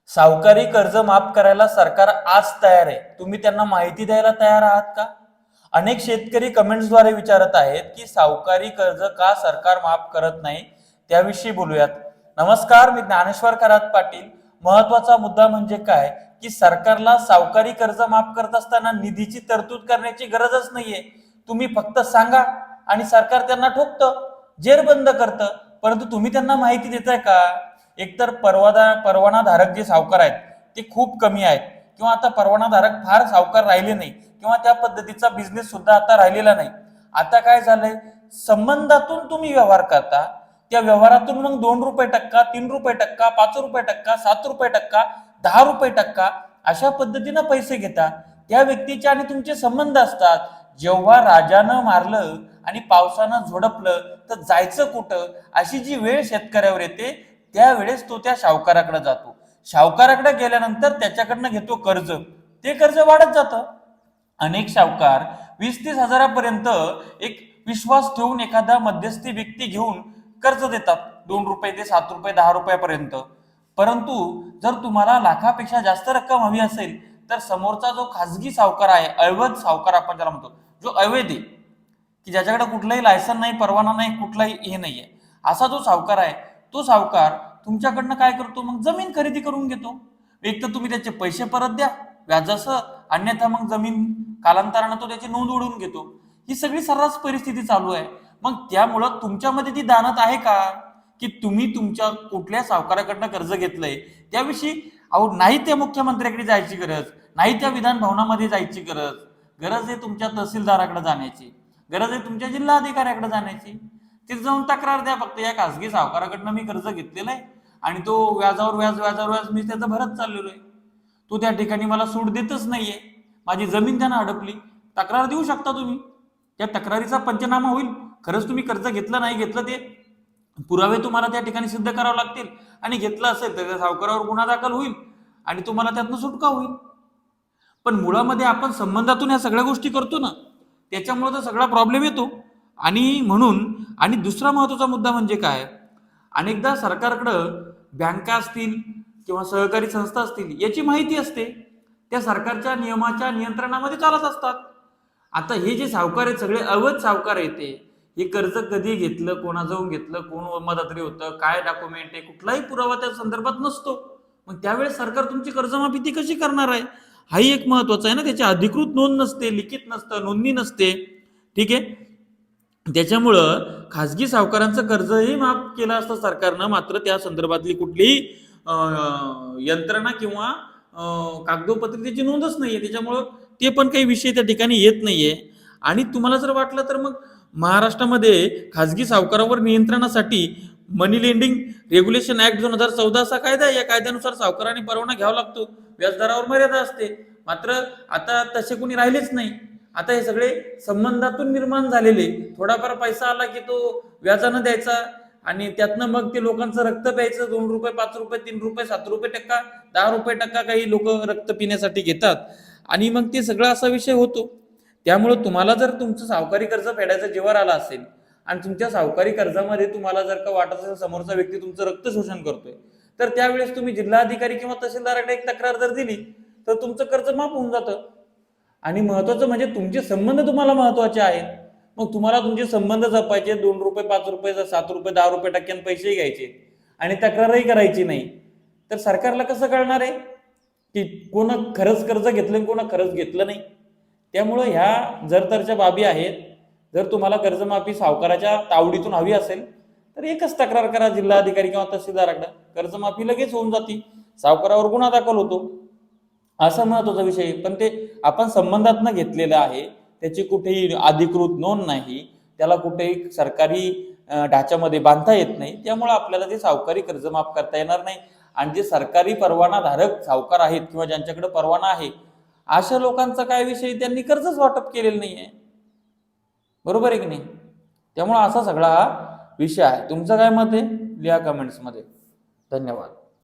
सावकारी कर्ज माफ करायला सरकार आज तयार आहे. तुम्ही त्यांना माहिती द्यायला तयार आहात का? अनेक शेतकरी कमेंट्सद्वारे विचारत आहेत की सावकारी कर्ज का सरकार माफ करत नाही, त्याविषयी बोलूयात. नमस्कार, मी ज्ञानेश्वर खरात पाटील. महत्वाचा मुद्दा म्हणजे काय की सरकारला सावकारी कर्ज माफ करत असताना निधीची तरतूद करण्याची गरजच नाहीये. तुम्ही फक्त सांगा आणि सरकार त्यांना ठोकतं, जेरबंद करतं. परंतु तुम्ही त्यांना माहिती देताय का? एकतर परवानाधारक जे सावकार आहेत ते खूप कमी आहेत, किंवा आता परवानाधारक फार सावकार राहिले नाही, किंवा त्या पद्धतीचा बिझनेस सुद्धा आता राहिलेला नाही. आता काय झालंय, संबंधातून तुम्ही व्यवहार करता, त्या व्यवहारातून मग 2 रुपये टक्का, 3 रुपये टक्का, 5 रुपये टक्का, 7 रुपये टक्का, 10 रुपये टक्का अशा पद्धतीनं पैसे घेता. त्या व्यक्तीचे आणि तुमचे संबंध असतात. जेव्हा राजानं मारलं आणि पावसानं झोडपलं तर जायचं कुठं, अशी जी वेळ शेतकऱ्यावर येते त्यावेळेस तो त्या सावकाराकडे जातो. सावकाराकडे गेल्यानंतर त्याच्याकडनं घेतो कर्ज. ते कर्ज वाढत जातं. अनेक सावकार 20-30 हजारापर्यंत एक विश्वास ठेवून एखादा मध्यस्थी व्यक्ती घेऊन कर्ज देतात. 2 रुपये ते 7 रुपये, 10 रुपयापर्यंत. परंतु जर तुम्हाला लाखापेक्षा जास्त रक्कम हवी असेल तर समोरचा जो खाजगी सावकार आहे, अवैध सावकार आपण त्याला म्हणतो, जो अवैध आहे, की ज्याच्याकडे कुठलाही लायसन नाही, परवाना नाही, कुठलाही हे नाहीये, असा जो सावकार आहे, तो सावकार तुमच्याकडनं काय करतो, मग जमीन खरेदी करून घेतो. एक तर तुम्ही त्याचे पैसे परत द्या व्याजासह, अन्यथा मग जमीन कालांतरानं तो त्याची नोंद उडवून घेतो. ही सगळी सर्रास परिस्थिती चालू आहे. मग त्यामुळं तुमच्यामध्ये ती दानत आहे का की तुम्ही तुमच्या कुठल्या सावकाराकडनं कर्ज घेतलंय त्याविषयी नाही त्या मुख्यमंत्र्याकडे जायची गरज नाही, त्या विधान भवनामध्ये जायची गरज आहे तुमच्या तहसीलदाराकडे जाण्याची, गरज आहे तुमच्या जिल्हा अधिकाऱ्याकडे जाण्याची. तिथे जाऊन तक्रार द्या फक्त, या खासगी सावकाराकडनं मी कर्ज घेतलेलं आहे आणि तो व्याजावर व्याज मी त्याचं भरत चाललेलो आहे. तो त्या ठिकाणी मला सूट देतच नाहीये, माझी जमीन त्यानं अडकली. तक्रार देऊ शकता तुम्ही. त्या तक्रारीचा पंचनामा होईल. खरंच तुम्ही कर्ज घेतलं नाही घेतलं ते पुरावे तुम्हाला त्या ठिकाणी सिद्ध करावे लागतील, आणि घेतलं असेल तर त्या सावकारावर गुन्हा दाखल होईल आणि तुम्हाला त्यातनं सुटका होईल. पण मुळामध्ये आपण संबंधातून या सगळ्या गोष्टी करतो ना, त्याच्यामुळे तर सगळा प्रॉब्लेम येतो. आणि दुसरा महत्वाचा मुद्दा म्हणजे काय, अनेकदा सरकारकडं बँका असतील किंवा सहकारी संस्था असतील याची माहिती असते, त्या सरकारच्या नियमाच्या नियंत्रणामध्ये चालत असतात. आता हे जे सावकार आहेत सगळे अवैध सावकार आहेत, हे कर्ज कधी घेतलं, कोणाजवळ घेतलं, कोण मदतरी होतं, काय डॉक्युमेंट आहे, कुठलाही पुरावा त्या संदर्भात नसतो. मग त्यावेळेस सरकार तुमची कर्जमाफी ती कशी करणार आहे, हाही एक महत्वाचा आहे ना. त्याची अधिकृत नोंद नसते, लिखित नसतं, नोंदणी नसते. ठीक आहे. त्याच्यामुळं खासगी सावकारांचं कर्जही माफ केलं असतं सरकारनं, मात्र त्या संदर्भातली कुठलीही यंत्रणा किंवा कागदोपत्री त्याची नोंदच नाहीये. त्याच्यामुळं ते पण काही विषय त्या ठिकाणी येत नाहीये. आणि तुम्हाला जर वाटलं तर मग महाराष्ट्रामध्ये खासगी सावकारावर नियंत्रणासाठी मनी लेंडिंग रेग्युलेशन ऍक्ट 2014 असा कायदा आहे. या कायद्यानुसार सावकारांनी परवाना घ्यावा लागतो, व्याजदरावर मर्यादा असते. मात्र आता तसे कोणी राहिलेच नाही. आता हे सगळे संबंधातून निर्माण झालेले, थोडाफार पैसा आला की तो व्याजानं द्यायचा आणि त्यातनं मग ते लोकांचं रक्त प्यायचं. 2 रुपये, 5 रुपये, 3 रुपये, 7 रुपये टक्का, 10 रुपये टक्का काही लोक रक्त पिण्यासाठी घेतात आणि मग ते सगळं असा विषय होतो. त्यामुळे तुम्हाला जर तुमचं सावकारी कर्ज फेडायचं जीवावर आला असेल आणि तुमच्या सावकारी कर्जामध्ये तुम्हाला जर का वाटत असेल समोरचा व्यक्ती तुमचं रक्त शोषण करतोय, तर त्यावेळेस तुम्ही जिल्हाधिकारी किंवा तहसीलदाराकडे एक तक्रार जर दिली तर तुमचं कर्ज माफ होऊन जातं. आणि महत्वाचं म्हणजे तुमचे संबंध तुम्हाला महत्वाचे आहेत. मग तुम्हाला तुमचे संबंध जपायचे, 2 रुपये, 5 रुपये, 7 रुपये, 10 रुपये टक्क्यानं पैसे घ्यायचे आणि तक्रारही करायची नाही, तर सरकारला कसं कळणार आहे की कोण खरंच कर्ज घेतलं कोण खरंच घेतलं नाही. त्यामुळं ह्या जरतरच्या बाबी आहेत. जर तुम्हाला कर्जमाफी सावकाराच्या तावडीतून हवी असेल तर एकच तक्रार करा जिल्हाधिकारी किंवा तहसीलदाराकडे, कर्जमाफी लगेच होऊन जाते, सावकारावर गुन्हा दाखल होतो. असा महत्वाचा विषय. पण ते आपण संबंधातनं घेतलेलं आहे, त्याची कुठेही अधिकृत नोंद नाही, त्याला कुठेही सरकारी ढाच्यामध्ये बांधता येत नाही. त्यामुळे आपल्याला ते सावकारी कर्ज माफ करता येणार नाही. आणि जे सरकारी परवानाधारक सावकार आहेत किंवा ज्यांच्याकडे परवाना आहे अशा लोकांचा काय विषय, त्यांनी कर्जच वाटप केलेलं नाहीये. बरोबर आहे की नाही. त्यामुळे असा सगळा हा विषय आहे. तुमचं काय मत आहे लिहा कमेंट्समध्ये. धन्यवाद.